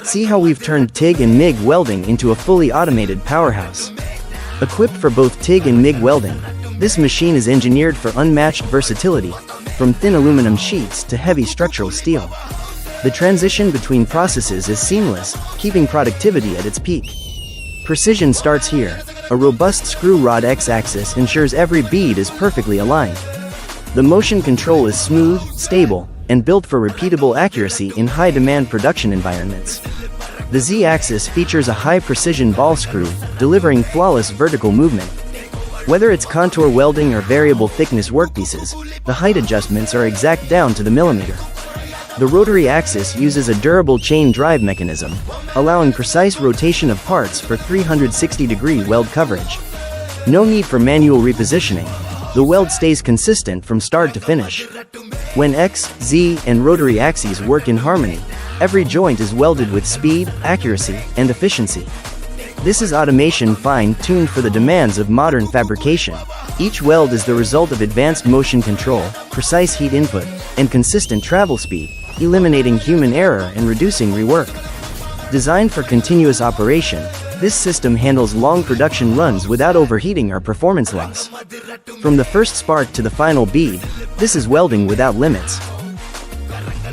See how we've turned TIG and MIG welding into a fully automated powerhouse. Equipped for both TIG and MIG welding, this machine is engineered for unmatched versatility, from thin aluminum sheets to heavy structural steel. The transition between processes is seamless, keeping productivity at its peak. Precision starts here. A robust screw rod X-axis ensures every bead is perfectly aligned. The motion control is smooth, stable, and built for repeatable accuracy in high-demand production environments. The Z-axis features a high-precision ball screw, delivering flawless vertical movement. Whether it's contour welding or variable thickness workpieces, the height adjustments are exact down to the millimeter. The Rotary Axis uses a durable chain drive mechanism, allowing precise rotation of parts for 360-degree weld coverage. No need for manual repositioning. The weld stays consistent from start to finish. When X, Z, and rotary axes work in harmony, every joint is welded with speed, accuracy, and efficiency. This is automation fine-tuned for the demands of modern fabrication. Each weld is the result of advanced motion control, precise heat input, and consistent travel speed, eliminating human error and reducing rework. Designed for continuous operation, this system handles long production runs without overheating or performance loss. From the first spark to the final bead, this is welding without limits.